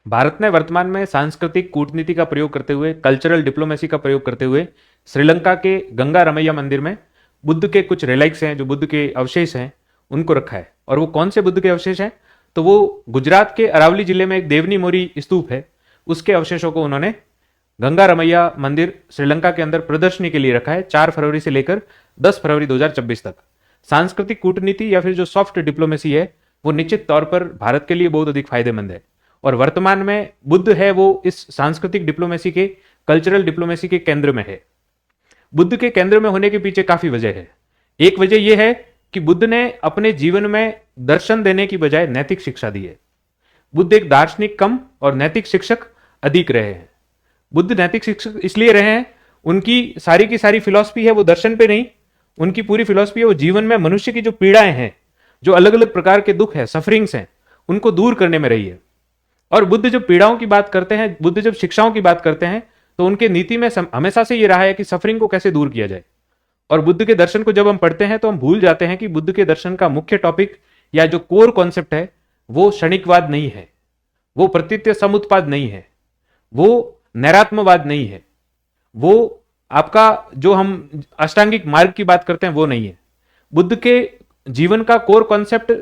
भारत ने वर्तमान में सांस्कृतिक कूटनीति का प्रयोग करते हुए, कल्चरल डिप्लोमेसी का प्रयोग करते हुए श्रीलंका के गंगा रमैया मंदिर में बुद्ध के कुछ रिलाइक्स हैं, जो बुद्ध के अवशेष हैं, उनको रखा है। और वो कौन से बुद्ध के अवशेष हैं? तो वो गुजरात के अरावली जिले में एक देवनी मोरी स्तूप है, उसके अवशेषों को उन्होंने गंगा रमैया मंदिर श्रीलंका के अंदर प्रदर्शनी के लिए रखा है, 4 फरवरी से लेकर 10 फरवरी 2026 तक। सांस्कृतिक कूटनीति या फिर जो सॉफ्ट डिप्लोमेसी है, वो निश्चित तौर पर भारत के लिए बहुत अधिक फायदेमंद है। और वर्तमान में बुद्ध है वो इस सांस्कृतिक डिप्लोमेसी के, कल्चरल डिप्लोमेसी के केंद्र में है। बुद्ध के केंद्र में होने के पीछे काफी वजह है। एक वजह यह है कि बुद्ध ने अपने जीवन में दर्शन देने की बजाय नैतिक शिक्षा दी है। बुद्ध एक दार्शनिक कम और नैतिक शिक्षक अधिक रहे हैं। बुद्ध नैतिक शिक्षक इसलिए रहे हैं, उनकी सारी की सारी फिलॉसफी है वो दर्शन पे नहीं, उनकी पूरी फिलॉसफी है वो जीवन में मनुष्य की जो पीड़ाएं हैं, जो अलग अलग प्रकार के दुख है, सफरिंग्स हैं, उनको दूर करने में रही है। और बुद्ध जब पीड़ाओं की बात करते हैं, बुद्ध जब शिक्षाओं की बात करते हैं, तो उनके नीति में हमेशा से ये रहा है कि सफरिंग को कैसे दूर किया जाए। और बुद्ध के दर्शन को जब हम पढ़ते हैं तो हम भूल जाते हैं कि बुद्ध के दर्शन का मुख्य टॉपिक या जो कोर कॉन्सेप्ट है वो क्षणिकवाद नहीं है, वो प्रतीत्य समुत्पाद नहीं है, वो नैरात्मवाद नहीं है, वो आपका जो हम अष्टांगिक मार्ग की बात करते हैं वो नहीं है। बुद्ध के जीवन का कोर कॉन्सेप्ट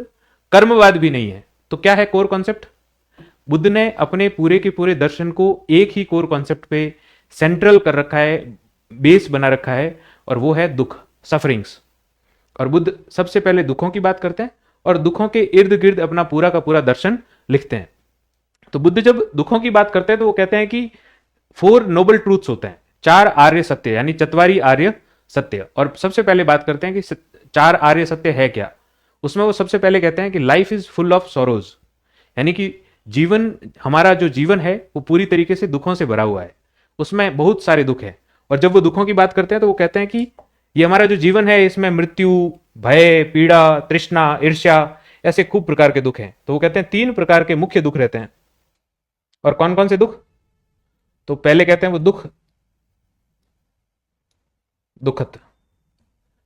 कर्मवाद भी नहीं है। तो क्या है कोर कॉन्सेप्ट? बुद्ध ने अपने पूरे के पूरे दर्शन को एक ही कोर कॉन्सेप्ट पे सेंट्रल कर रखा है, बेस बना रखा है, और वो है दुख, सफरिंग्स। और बुद्ध सबसे पहले दुखों की बात करते हैं और दुखों के इर्द गिर्द अपना पूरा का पूरा दर्शन लिखते हैं। तो बुद्ध जब दुखों की बात करते हैं तो वो कहते हैं कि 4 नोबल ट्रूथ्स होते हैं, 4 आर्य सत्य, यानी चतवारी आर्य सत्य। और सबसे पहले बात करते हैं कि 4 आर्य सत्य है क्या। उसमें वो सबसे पहले कहते हैं कि life is full of sorrows, यानी कि जीवन, हमारा जो जीवन है वो पूरी तरीके से दुखों से भरा हुआ है, उसमें बहुत सारे दुख हैं। और जब वो दुखों की बात करते हैं तो वो कहते हैं कि ये हमारा जो जीवन है इसमें मृत्यु, भय, पीड़ा, तृष्णा, ईर्ष्या, ऐसे खूब प्रकार के दुख हैं। तो वो कहते हैं 3 प्रकार के मुख्य दुख रहते हैं। और कौन कौन से दुख? तो पहले कहते हैं वो दुख दुखद।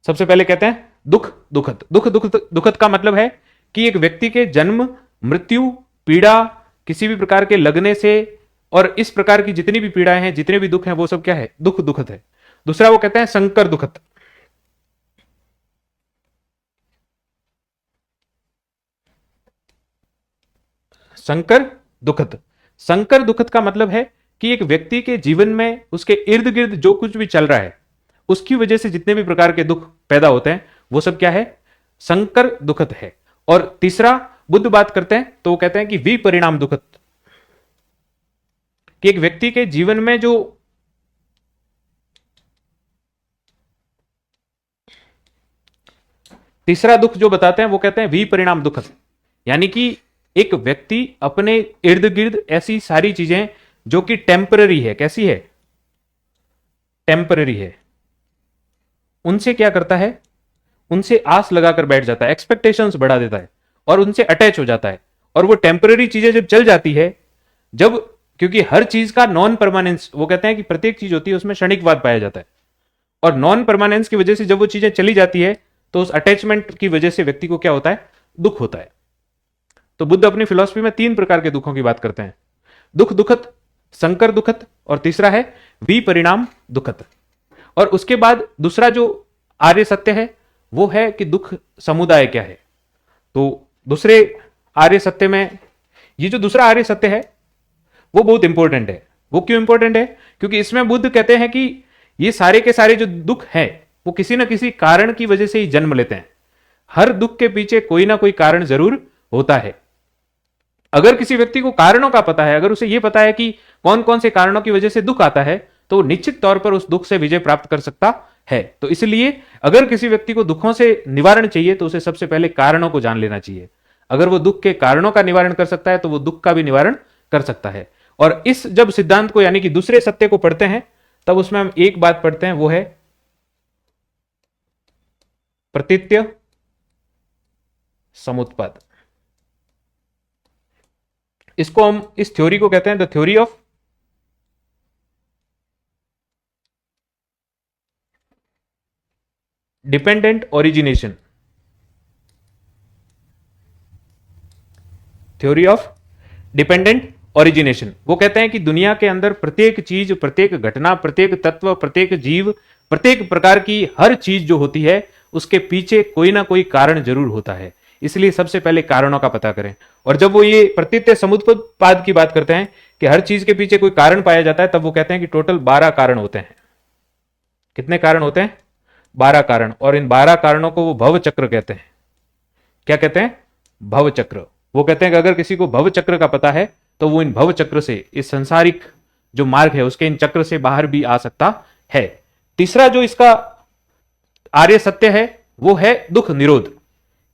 सबसे पहले कहते हैं दुख दुखद। दुख दुखद का मतलब है कि एक व्यक्ति के जन्म, मृत्यु, पीड़ा, किसी भी प्रकार के लगने से, और इस प्रकार की जितनी भी पीड़ाएं हैं, जितने भी दुख हैं, वो सब क्या है? दुख दुखद है। दूसरा वो कहते हैं संकर दुखद। संकर दुखद। संकर दुखद का मतलब है कि एक व्यक्ति के जीवन में उसके इर्द गिर्द जो कुछ भी चल रहा है, उसकी वजह से जितने भी प्रकार के दुख पैदा होते हैं, वो सब क्या है? संकर दुखद है। और तीसरा बुद्ध बात करते हैं तो वो कहते हैं कि विपरिणाम दुखद, कि एक व्यक्ति के जीवन में जो तीसरा दुख जो बताते हैं वो कहते हैं विपरिणाम दुखद, यानी कि एक व्यक्ति अपने इर्द गिर्द ऐसी सारी चीजें जो कि टेम्पररी है, कैसी है? टेम्पररी है, उनसे क्या करता है? उनसे आस लगाकर बैठ जाता है, एक्सपेक्टेशंस बढ़ा देता है और उनसे अटैच हो जाता है। और वो टेम्पररी चीजें जब चल जाती है, जब, क्योंकि हर चीज का नॉन परमानेंस, वो कहते हैं कि प्रत्येक चीज होती है उसमें क्षणिकवाद पाया जाता है, और नॉन परमानेंस की वजह से जब वो चीजें चली जाती है तो उस अटैचमेंट की वजह से व्यक्ति को क्या होता है? दुख होता है। तो बुद्ध अपनी फिलॉसफी में 3 प्रकार के दुखों की बात करते हैं, दुख दुखद, संकर दुखद, और तीसरा है विपरिणाम दुखद। और उसके बाद दूसरा जो आर्य सत्य है वो है कि दुख समुदाय क्या है। तो दूसरे आर्य सत्य में, ये जो दूसरा आर्य सत्य है वो बहुत इंपॉर्टेंट है। वो क्यों इंपॉर्टेंट है? क्योंकि इसमें बुद्ध कहते हैं कि ये सारे के सारे जो दुख है वो किसी ना किसी कारण की वजह से ही जन्म लेते हैं। हर दुख के पीछे कोई ना कोई कारण जरूर होता है। अगर किसी व्यक्ति को कारणों का पता है, अगर उसे यह पता है कि कौन कौन से कारणों की वजह से दुख आता है, तो निश्चित तौर पर उस दुख से विजय प्राप्त कर सकता है। तो इसलिए अगर किसी व्यक्ति को दुखों से निवारण चाहिए तो उसे सबसे पहले कारणों को जान लेना चाहिए। अगर वो दुख के कारणों का निवारण कर सकता है तो वो दुख का भी निवारण कर सकता है। और इस जब सिद्धांत को, यानी कि दूसरे सत्य को पढ़ते हैं, तब उसमें हम एक बात पढ़ते हैं, वो है प्रतीत्य समुत्पाद। इसको हम, इस थ्योरी को कहते हैं the theory of dependent origination. Theory of dependent origination. वो कहते हैं कि दुनिया के अंदर प्रत्येक चीज, प्रत्येक घटना, प्रत्येक तत्व, प्रत्येक जीव, प्रत्येक प्रकार की हर चीज जो होती है उसके पीछे कोई ना कोई कारण जरूर होता है। इसलिए सबसे पहले कारणों का पता करें। और जब वो ये प्रतीत्य समुत्पाद की बात करते हैं कि हर चीज के पीछे कोई कारण पाया जाता है, तब वो कहते हैं कि टोटल 12 कारण होते हैं। कितने कारण होते हैं? 12 कारण। और इन 12 कारणों को वो भव चक्र कहते हैं। क्या कहते हैं? भव चक्र। वो कहते हैं कि अगर किसी को भव चक्र का पता है तो वो इन भव चक्र से, इस संसारिक जो मार्ग है उसके इन चक्र से बाहर भी आ सकता है। तीसरा जो इसका आर्य सत्य है वो है दुख निरोध,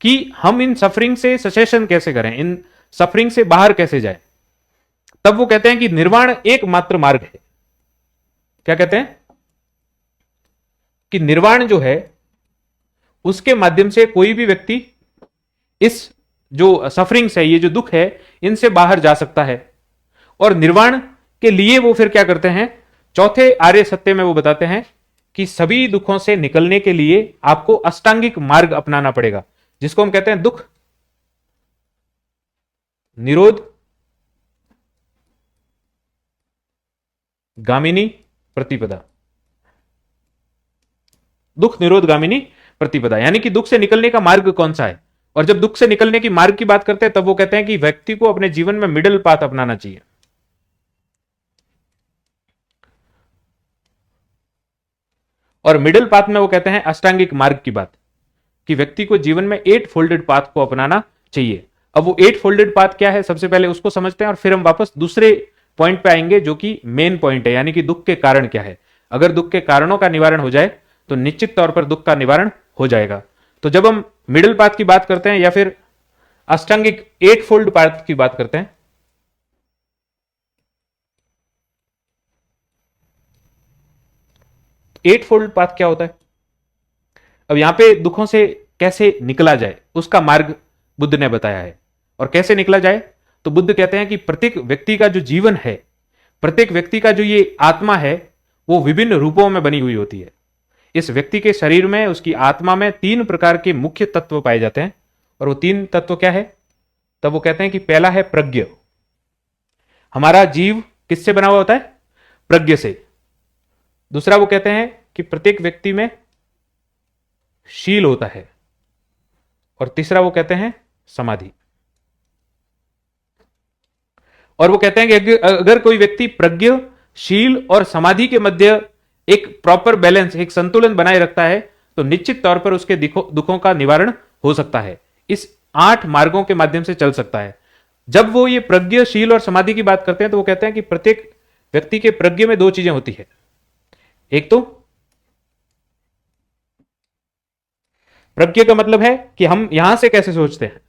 कि हम इन सफरिंग से ससेशन कैसे करें, इन सफरिंग से बाहर कैसे जाए। तब वो कहते हैं कि निर्वाण एकमात्र मार्ग है। क्या कहते हैं? कि निर्वाण जो है उसके माध्यम से कोई भी व्यक्ति इस जो सफरिंग्स है, ये जो दुख है, इनसे बाहर जा सकता है। और निर्वाण के लिए वो फिर क्या करते हैं? चौथे आर्य सत्य में वो बताते हैं कि सभी दुखों से निकलने के लिए आपको अष्टांगिक मार्ग अपनाना पड़ेगा, जिसको हम कहते हैं दुख निरोध गामिनी प्रतिपदा। दुख निरोध गामिनी प्रतिपदा, यानी कि दुख से निकलने का मार्ग कौन सा है। और जब दुख से निकलने की मार्ग की बात करते हैं तब वो कहते हैं कि व्यक्ति को अपने जीवन में मिडिल पाथ अपनाना चाहिए। और मिडिल पाथ में वो कहते हैं अष्टांगिक मार्ग की बात, कि व्यक्ति को जीवन में 8 फोल्डेड पाथ को अपनाना चाहिए। अब वो 8 फोल्डेड पाथ क्या है, सबसे पहले उसको समझते हैं और फिर हम वापस दूसरे पॉइंट पे आएंगे जो कि मेन पॉइंट है, यानी कि दुख के कारण क्या है। अगर दुख के कारणों का निवारण हो जाए तो निश्चित तौर पर दुख का निवारण हो जाएगा। तो जब हम मिडिल पाथ की बात करते हैं या फिर अष्टांगिक 8 फोल्ड पाथ की बात करते हैं, एट फोल्ड पाथ क्या होता है? अब यहां पे दुखों से कैसे निकला जाए उसका मार्ग बुद्ध ने बताया है। और कैसे निकला जाए, तो बुद्ध कहते हैं कि प्रत्येक व्यक्ति का जो जीवन है, प्रत्येक व्यक्ति का जो ये आत्मा है, वो विभिन्न रूपों में बनी हुई होती है। इस व्यक्ति के शरीर में, उसकी आत्मा में 3 प्रकार के मुख्य तत्व पाए जाते हैं। और वो 3 तत्व क्या है? तब वो कहते हैं कि पहला है प्रज्ञ। हमारा जीव किससे बना हुआ होता है? प्रज्ञ से। दूसरा वो कहते हैं कि प्रत्येक व्यक्ति में शील होता है। और तीसरा वो कहते हैं समाधि। और वो कहते हैं कि अगर कोई व्यक्ति प्रज्ञ, शील और समाधि के मध्य एक प्रॉपर बैलेंस, एक संतुलन बनाए रखता है, तो निश्चित तौर पर उसके दुखों का निवारण हो सकता है। इस 8 मार्गों के माध्यम से चल सकता है। जब वो ये प्रज्ञ, शील और समाधि की बात करते हैं तो वो कहते हैं कि प्रत्येक व्यक्ति के प्रज्ञ में 2 चीजें होती है। एक तो प्रज्ञ का मतलब है कि हम यहां से कैसे सोचते हैं।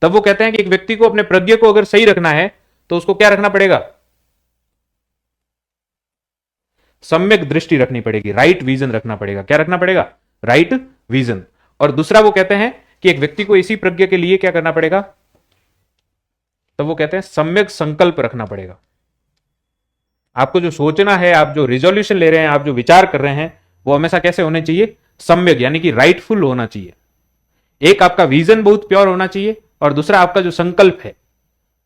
तब वो कहते हैं कि एक व्यक्ति को अपने प्रज्ञ को अगर सही रखना है तो उसको क्या रखना पड़ेगा? सम्यक दृष्टि रखनी पड़ेगी, राइट विजन रखना पड़ेगा। क्या रखना पड़ेगा? Right vision. और दूसरा वो कहते हैं कि एक व्यक्ति को इसी प्रज्ञ के लिए क्या करना पड़ेगा? तब वो कहते हैं सम्यक संकल्प रखना पड़ेगा। आपको जो सोचना है, आप जो रिजोल्यूशन ले रहे हैं, आप जो विचार कर रहे हैं, वो हमेशा कैसे होने चाहिए? सम्यक, यानी कि राइटफुल होना चाहिए। एक आपका विजन बहुत प्योर होना चाहिए और दूसरा आपका जो संकल्प है,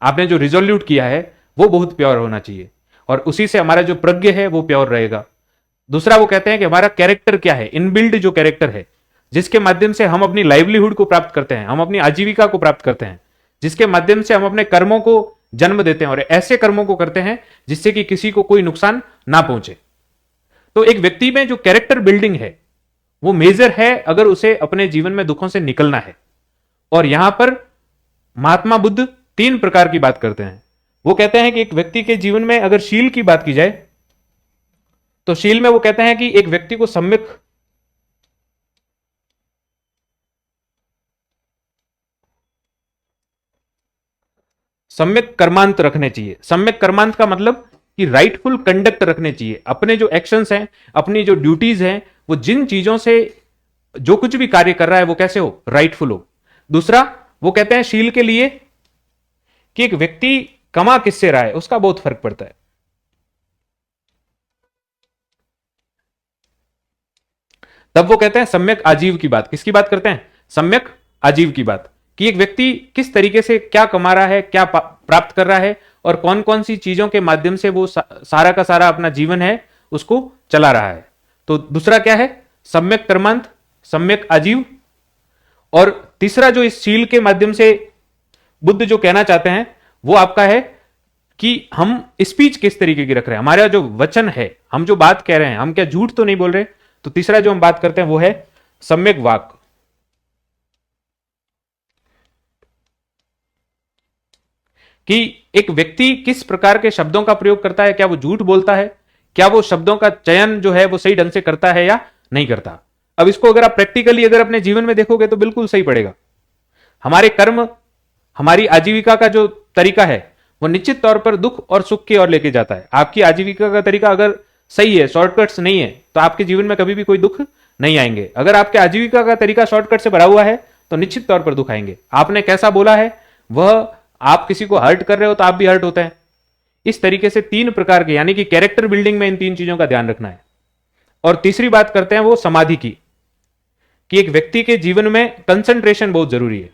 आपने जो रिजोल्यूट किया है, वो बहुत प्योर होना चाहिए। और उसी से हमारा जो प्रज्ञ है वो प्योर रहेगा। दूसरा वो कहते हैं कि हमारा कैरेक्टर क्या है, इनबिल्ड जो कैरेक्टर है, जिसके माध्यम से हम अपनी लाइवलीहुड को प्राप्त करते हैं, हम अपनी आजीविका को प्राप्त करते हैं, जिसके माध्यम से हम अपने कर्मों को जन्म देते हैं और ऐसे कर्मों को करते हैं जिससे कि किसी को कोई नुकसान ना पहुंचे। तो एक व्यक्ति में जो कैरेक्टर बिल्डिंग है वो मेजर है अगर उसे अपने जीवन में दुखों से निकलना है। और यहां पर महात्मा बुद्ध 3 प्रकार की बात करते हैं। वो कहते हैं कि एक व्यक्ति के जीवन में अगर शील की बात की जाए तो शील में वो कहते हैं कि एक व्यक्ति को सम्यक कर्मांत रखने चाहिए। सम्यक कर्मांत का मतलब कि राइटफुल कंडक्ट रखने चाहिए। अपने जो एक्शंस हैं, अपनी जो ड्यूटीज हैं, वो जिन चीजों से जो कुछ भी कार्य कर रहा है वो कैसे हो? राइटफुल हो। दूसरा वो कहते हैं शील के लिए कि एक व्यक्ति कमा किससे रहा है उसका बहुत फर्क पड़ता है। तब वो कहते हैं सम्यक आजीव की बात। किसकी बात करते हैं? सम्यक आजीव की बात, कि एक व्यक्ति किस तरीके से क्या कमा रहा है, क्या प्राप्त कर रहा है, और कौन कौन सी चीजों के माध्यम से वो सारा का सारा अपना जीवन है उसको चला रहा है। तो दूसरा क्या है, सम्यक कर्मांत, सम्यक आजीव। और तीसरा जो इस शील के माध्यम से बुद्ध जो कहना चाहते हैं वो आपका है कि हम स्पीच किस तरीके की रख रहे हैं, हमारा जो वचन है, हम जो बात कह रहे हैं, हम क्या झूठ तो नहीं बोल रहे। तो तीसरा जो हम बात करते हैं वो है सम्यक वाक, कि एक व्यक्ति किस प्रकार के शब्दों का प्रयोग करता है, क्या वो झूठ बोलता है, क्या वो शब्दों का चयन जो है वो सही ढंग से करता है या नहीं करता। अब इसको अगर आप प्रैक्टिकली अगर अपने जीवन में देखोगे तो बिल्कुल सही पड़ेगा। हमारे कर्म, हमारी आजीविका का जो तरीका है वो निश्चित तौर पर दुख और सुख की ओर लेके जाता है। आपकी आजीविका का तरीका अगर सही है, शॉर्टकट्स नहीं है, तो आपके जीवन में कभी भी कोई दुख नहीं आएंगे। अगर आपके आजीविका का तरीका शॉर्टकट से भरा हुआ है तो निश्चित तौर पर दुख आएंगे। आपने कैसा बोला है, वह आप किसी को हर्ट कर रहे हो तो आप भी हर्ट होते हैं। इस तरीके से तीन प्रकार के, यानी कि कैरेक्टर बिल्डिंग में इन तीन चीजों का ध्यान रखना है। और तीसरी बात करते हैं वो समाधि की, कि एक व्यक्ति के जीवन में कंसंट्रेशन बहुत जरूरी है।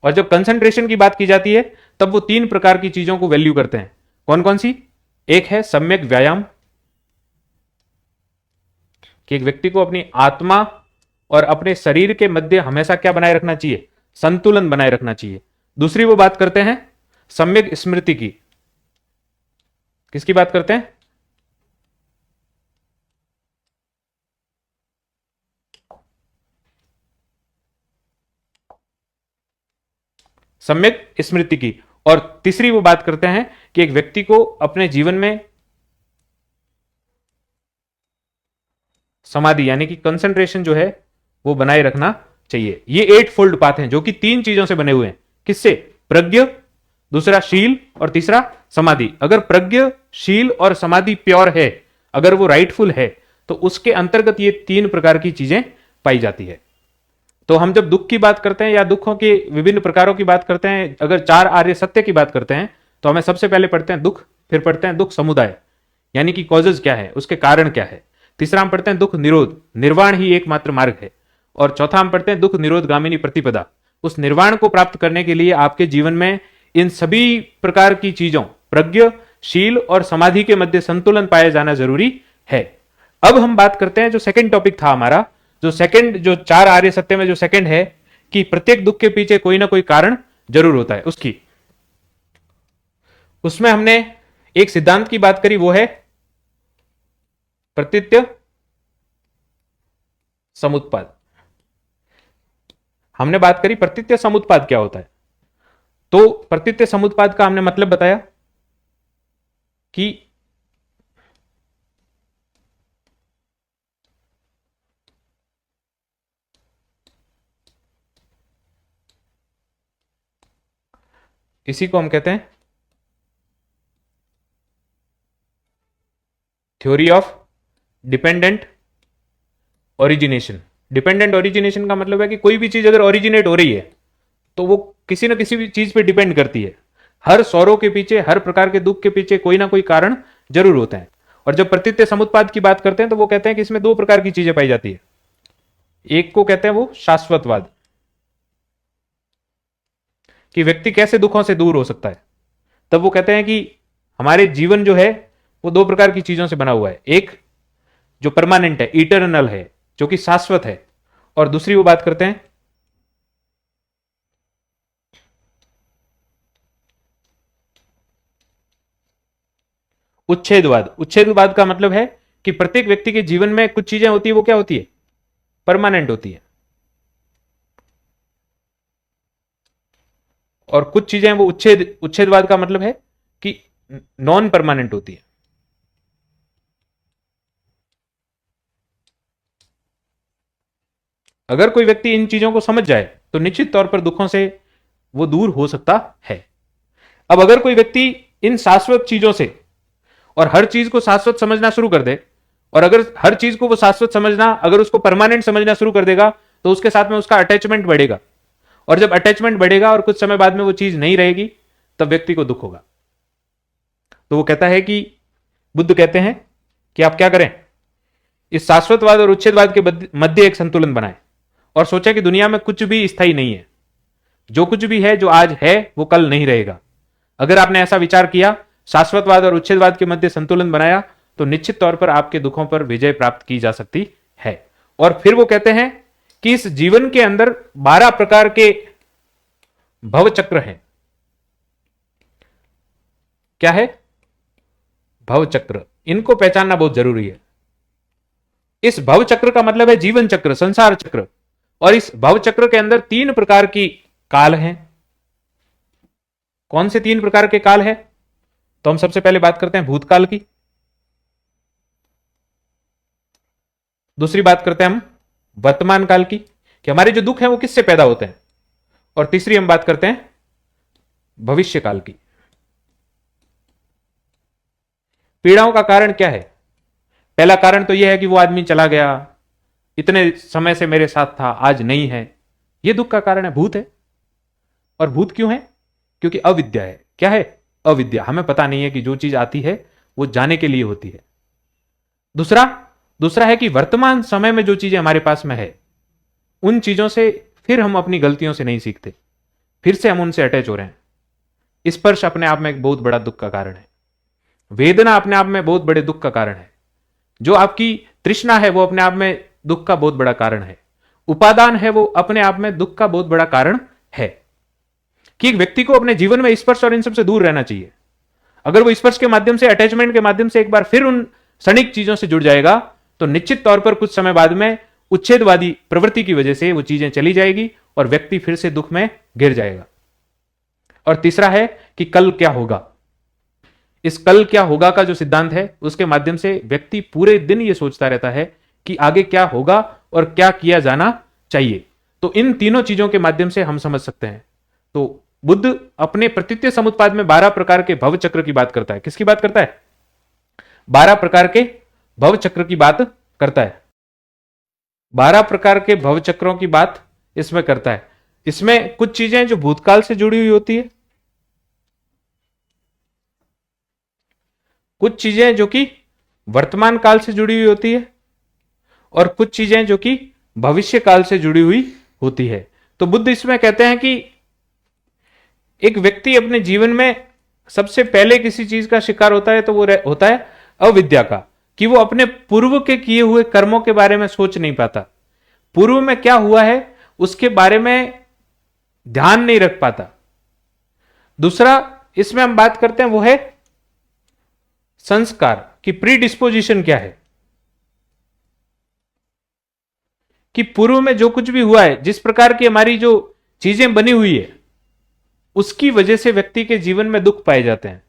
और जब कंसंट्रेशन की बात की जाती है तब वो तीन प्रकार की चीजों को वैल्यू करते हैं। कौन कौन सी? एक है सम्यक व्यायाम, कि एक व्यक्ति को अपनी आत्मा और अपने शरीर के मध्य हमेशा क्या बनाए रखना चाहिए, संतुलन बनाए रखना चाहिए। दूसरी वो बात करते हैं सम्यक स्मृति की। किसकी बात करते हैं? सम्यक स्मृति की। और तीसरी वो बात करते हैं कि एक व्यक्ति को अपने जीवन में समाधि यानी कि कंसंट्रेशन जो है वो बनाए रखना चाहिए। ये 8 फोल्ड पाथ हैं जो कि तीन चीजों से बने हुए हैं। किससे? प्रज्ञ, दूसरा शील और तीसरा समाधि। अगर प्रज्ञ, शील और समाधि प्योर है, अगर वो राइटफुल है, तो उसके अंतर्गत ये तीन प्रकार की चीजें पाई जाती है। तो हम जब दुख की बात करते हैं या दुखों के विभिन्न प्रकारों की बात करते हैं, अगर 4 आर्य सत्य की बात करते हैं, तो हमें सबसे पहले पढ़ते हैं दुख, फिर पढ़ते हैं दुख समुदाय यानी कि कॉजेज क्या है, उसके कारण क्या है। तीसरा हम पढ़ते हैं दुख निरोध, निर्वाण ही एकमात्र मार्ग है। और चौथा हम पढ़ते हैं दुख निरोध गामिनी प्रतिपदा। उस निर्वाण को प्राप्त करने के लिए आपके जीवन में इन सभी प्रकार की चीजों, प्रज्ञ, शील और समाधि के मध्य संतुलन पाया जाना जरूरी है। अब हम बात करते हैं जो सेकंड टॉपिक था हमारा, जो 4 आर्य सत्य में जो सेकंड है कि प्रत्येक दुख के पीछे कोई ना कोई कारण जरूर होता है उसकी। उसमें हमने एक सिद्धांत की बात करी, वो है प्रतीत्य समुत्पाद। हमने बात करी प्रतीत्य समुत्पाद क्या होता है। तो प्रतीत्य समुत्पाद का हमने मतलब बताया कि इसी को हम कहते हैं theory of dependent origination. Dependent origination का मतलब है कि कोई भी चीज अगर ओरिजिनेट हो रही है तो वो किसी न किसी भी चीज पे डिपेंड करती है। हर सौरों के पीछे, हर प्रकार के दुख के पीछे कोई ना कोई कारण जरूर होते हैं। और जब प्रतीत्य समुत्पाद की बात करते हैं तो वो कहते हैं कि इसमें 2 प्रकार की चीजें पाई जाती है। एक को कहते हैं वो शाश्वतवाद, कि व्यक्ति कैसे दुखों से दूर हो सकता है। तब वो कहते हैं कि हमारे जीवन जो है वो 2 प्रकार की चीजों से बना हुआ है। एक जो परमानेंट है, इटर्नल है, जो कि शाश्वत है। और दूसरी वो बात करते हैं उच्छेदवाद। उच्छेदवाद का मतलब है कि प्रत्येक व्यक्ति के जीवन में कुछ चीजें होती है, वो क्या होती है? परमानेंट होती है, और कुछ चीजें वो उच्छेदवाद का मतलब है कि नॉन परमानेंट होती है। अगर कोई व्यक्ति इन चीजों को समझ जाए तो निश्चित तौर पर दुखों से वो दूर हो सकता है। अब अगर कोई व्यक्ति इन शाश्वत चीजों से और हर चीज को शाश्वत समझना शुरू कर दे, और अगर हर चीज को वो शाश्वत समझना, अगर उसको परमानेंट समझना शुरू कर देगा, तो उसके साथ में उसका अटैचमेंट बढ़ेगा। और जब अटैचमेंट बढ़ेगा और कुछ समय बाद में वो चीज नहीं रहेगी, तब व्यक्ति को दुख होगा। तो वो कहता है कि बुद्ध कहते हैं कि आप क्या करें, इस शाश्वतवाद और उच्छेदवाद के मध्य एक संतुलन बनाएं और सोचें कि दुनिया में कुछ भी स्थायी नहीं है। जो कुछ भी है, जो आज है, वो कल नहीं रहेगा। अगर आपने ऐसा विचार किया, शाश्वतवाद और उच्छेदवाद के मध्य संतुलन बनाया, तो निश्चित तौर पर आपके दुखों पर विजय प्राप्त की जा सकती है। और फिर वो कहते हैं कि इस जीवन के अंदर 12 प्रकार के भव चक्र हैं। क्या है? भव चक्र। इनको पहचानना बहुत जरूरी है। इस भव चक्र का मतलब है जीवन चक्र, संसार चक्र। और इस भव चक्र के अंदर 3 प्रकार की काल हैं। कौन से 3 प्रकार के काल है? तो हम सबसे पहले बात करते हैं भूतकाल की, दूसरी बात करते हैं हम वर्तमान काल की, कि हमारे जो दुख हैं वो किससे पैदा होते हैं, और तीसरी हम बात करते हैं भविष्य काल की। पीड़ाओं का कारण क्या है? पहला कारण तो यह है कि वो आदमी चला गया, इतने समय से मेरे साथ था, आज नहीं है। यह दुख का कारण है, भूत है। और भूत क्यों है? क्योंकि अविद्या है। क्या है? अविद्या। हमें पता नहीं है कि जो चीज आती है वो जाने के लिए होती है। दूसरा दूसरा है कि वर्तमान समय में जो चीजें हमारे पास में है, उन चीजों से फिर हम अपनी गलतियों से नहीं सीखते, फिर से हम उनसे अटैच हो रहे हैं। स्पर्श अपने आप में एक बहुत बड़ा दुख का कारण है। वेदना अपने आप में बहुत बड़े दुख का कारण है। जो आपकी तृष्णा है वो अपने आप में दुख का बहुत बड़ा कारण है। उपादान है वो अपने आप में दुख का बहुत बड़ा कारण है। कि एक व्यक्ति को अपने जीवन में स्पर्श और इन सबसे दूर रहना चाहिए। अगर वो स्पर्श के माध्यम से, अटैचमेंट के माध्यम से एक बार फिर उन क्षणिक चीजों से जुड़ जाएगा, तो निश्चित तौर पर कुछ समय बाद में उच्छेदवादी प्रवृत्ति की वजह से वो चीजें चली जाएगी और व्यक्ति फिर से दुख में गिर जाएगा। और तीसरा है कि कल क्या होगा। इस कल क्या होगा का जो सिद्धांत है, उसके माध्यम से व्यक्ति पूरे दिन ये सोचता रहता है कि आगे क्या होगा और क्या किया जाना चाहिए। तो इन तीनों चीजों के माध्यम से हम समझ सकते हैं। तो बुद्ध अपने प्रतीत्य समुत्पाद में 12 प्रकार के भव चक्र की बात करता है। किसकी बात करता है? 12 प्रकार के भव चक्र की बात करता है। 12 प्रकार के भव चक्रों की बात इसमें करता है। इसमें कुछ चीजें जो भूतकाल से जुड़ी हुई होती है, कुछ चीजें जो कि वर्तमान काल से जुड़ी हुई होती है, और कुछ चीजें जो कि भविष्य काल से जुड़ी हुई होती है। तो बुद्ध इसमें कहते हैं कि एक व्यक्ति अपने जीवन में सबसे पहले किसी चीज का शिकार होता है, तो वो होता है अविद्या का, कि वो अपने पूर्व के किए हुए कर्मों के बारे में सोच नहीं पाता। पूर्व में क्या हुआ है उसके बारे में ध्यान नहीं रख पाता। दूसरा इसमें हम बात करते हैं वो है संस्कार की प्री डिस्पोजिशन क्या है, कि पूर्व में जो कुछ भी हुआ है, जिस प्रकार की हमारी जो चीजें बनी हुई है, उसकी वजह से व्यक्ति के जीवन में दुख पाए जाते हैं।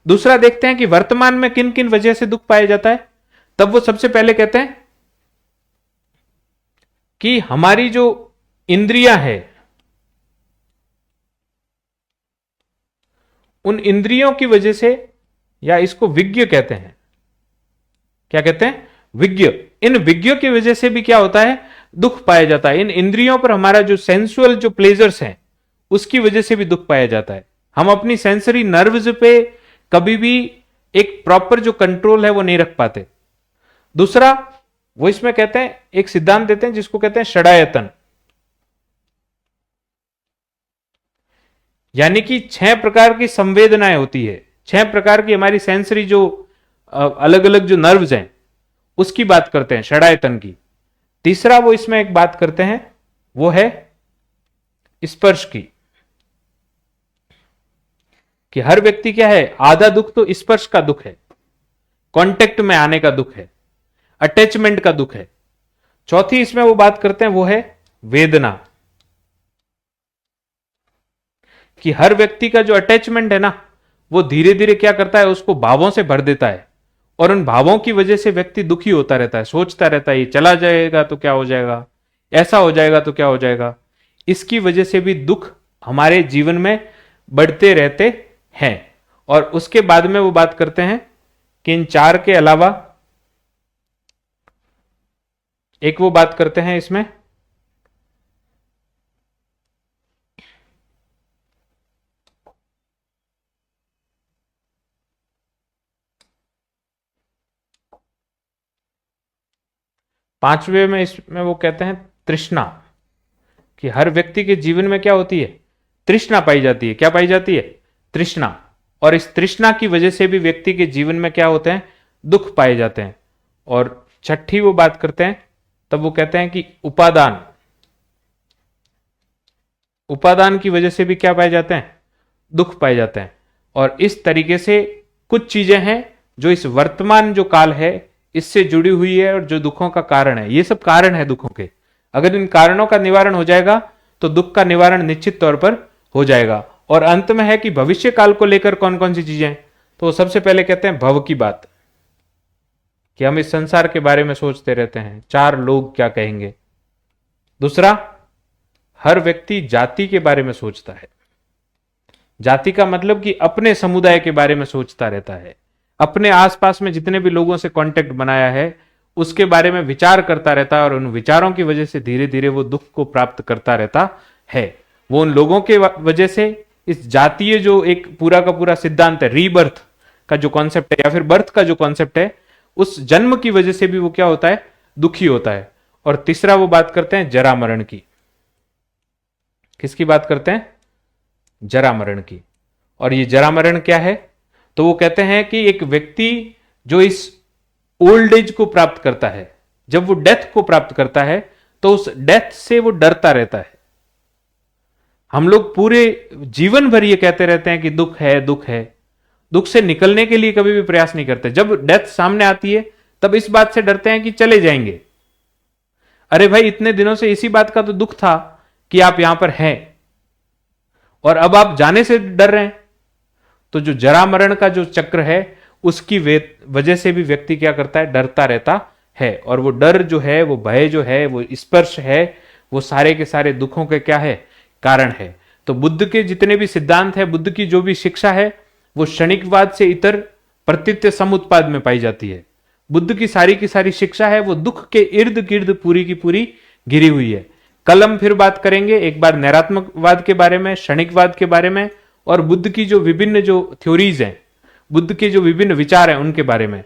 दूसरा देखते हैं कि वर्तमान में किन किन वजह से दुख पाया जाता है। तब वो सबसे पहले कहते हैं कि हमारी जो इंद्रियां हैं, उन इंद्रियों की वजह से, या इसको विज्ञ कहते हैं। क्या कहते हैं? विज्ञ। इन विज्ञ की वजह से भी क्या होता है? दुख पाया जाता है। इन इंद्रियों पर हमारा जो सेंसुअल जो प्लेजर्स हैं, उसकी वजह से भी दुख पाया जाता है। हम अपनी सेंसरी नर्व्स पे कभी भी एक प्रॉपर जो कंट्रोल है वो नहीं रख पाते। दूसरा वो इसमें कहते हैं, एक सिद्धांत देते हैं जिसको कहते हैं षडायतन, यानी कि 6 प्रकार की संवेदनाएं होती है। 6 प्रकार की हमारी सेंसरी जो अलग अलग जो नर्व्स हैं, उसकी बात करते हैं, षडायतन की। तीसरा वो इसमें एक बात करते हैं, वो है स्पर्श की, कि हर व्यक्ति क्या है, आधा दुख तो स्पर्श का दुख है, कांटेक्ट में आने का दुख है, अटैचमेंट का दुख है। चौथी इसमें वो बात करते हैं वो है वेदना, कि हर व्यक्ति का जो अटैचमेंट है ना, वो धीरे धीरे क्या करता है, उसको भावों से भर देता है, और उन भावों की वजह से व्यक्ति दुखी होता रहता है, सोचता रहता है ये चला जाएगा तो क्या हो जाएगा, ऐसा हो जाएगा तो क्या हो जाएगा। इसकी वजह से भी दुख हमारे जीवन में बढ़ते रहते हैं। और उसके बाद में वो बात करते हैं कि इन 4 के अलावा एक वो बात करते हैं इसमें, पांचवे में इसमें वो कहते हैं तृष्णा, कि हर व्यक्ति के जीवन में क्या होती है, तृष्णा पाई जाती है। क्या पाई जाती है, तृष्णा। और इस तृष्णा की वजह से भी व्यक्ति के जीवन में क्या होते हैं, दुख पाए जाते हैं। और छठी वो बात करते हैं, तब वो कहते हैं कि उपादान, उपादान की वजह से भी क्या पाए जाते हैं, दुख पाए जाते हैं। और इस तरीके से कुछ चीजें हैं जो इस वर्तमान जो काल है इससे जुड़ी हुई है और जो दुखों का कारण है। ये सब कारण है दुखों के। अगर इन कारणों का निवारण हो जाएगा तो दुख का निवारण निश्चित तौर पर हो जाएगा। और अंत में है कि भविष्य काल को लेकर कौन कौन सी चीजें हैं, तो सबसे पहले कहते हैं भव की बात, कि हम इस संसार के बारे में सोचते रहते हैं, चार लोग क्या कहेंगे। दूसरा, हर व्यक्ति जाति के बारे में सोचता है। जाति का मतलब कि अपने समुदाय के बारे में सोचता रहता है, अपने आसपास में जितने भी लोगों से कांटेक्ट बनाया है उसके बारे में विचार करता रहता है, और उन विचारों की वजह से धीरे धीरे वो दुख को प्राप्त करता रहता है। वो उन लोगों के वजह से इस जातीय जो एक पूरा का पूरा सिद्धांत है, रीबर्थ का जो कॉन्सेप्ट है या फिर बर्थ का जो कॉन्सेप्ट है, उस जन्म की वजह से भी वो क्या होता है, दुखी होता है। और तीसरा वो बात करते हैं जरा मरण की। किसकी बात करते हैं, जरा मरण की। और ये जरा मरण क्या है, तो वो कहते हैं कि एक व्यक्ति जो इस ओल्ड एज को प्राप्त करता है, जब वो डेथ को प्राप्त करता है तो उस डेथ से वो डरता रहता है। हम लोग पूरे जीवन भर ये कहते रहते हैं कि दुख है, दुख है, दुख से निकलने के लिए कभी भी प्रयास नहीं करते। जब डेथ सामने आती है तब इस बात से डरते हैं कि चले जाएंगे। अरे भाई, इतने दिनों से इसी बात का तो दुख था कि आप यहां पर हैं और अब आप जाने से डर रहे हैं। तो जो जरा मरण का जो चक्र है उसकी वजह से भी व्यक्ति क्या करता है, डरता रहता है। और वो डर जो है, वो भय जो है, वो स्पर्श है, वो सारे के सारे दुखों के क्या है, कारण है। तो बुद्ध के जितने भी सिद्धांत है, बुद्ध की जो भी शिक्षा है, वो क्षणिकवाद से इतर प्रतीत्य समुत्पाद में पाई जाती है। बुद्ध की सारी शिक्षा है वो दुख के इर्द गिर्द पूरी की पूरी घिरी हुई है। कल हम फिर बात करेंगे एक बार नैरात्मकवाद के बारे में, क्षणिकवाद के बारे में, और बुद्ध की जो विभिन्न जो थ्योरीज हैं, बुद्ध के जो विभिन्न विचार हैं उनके बारे में।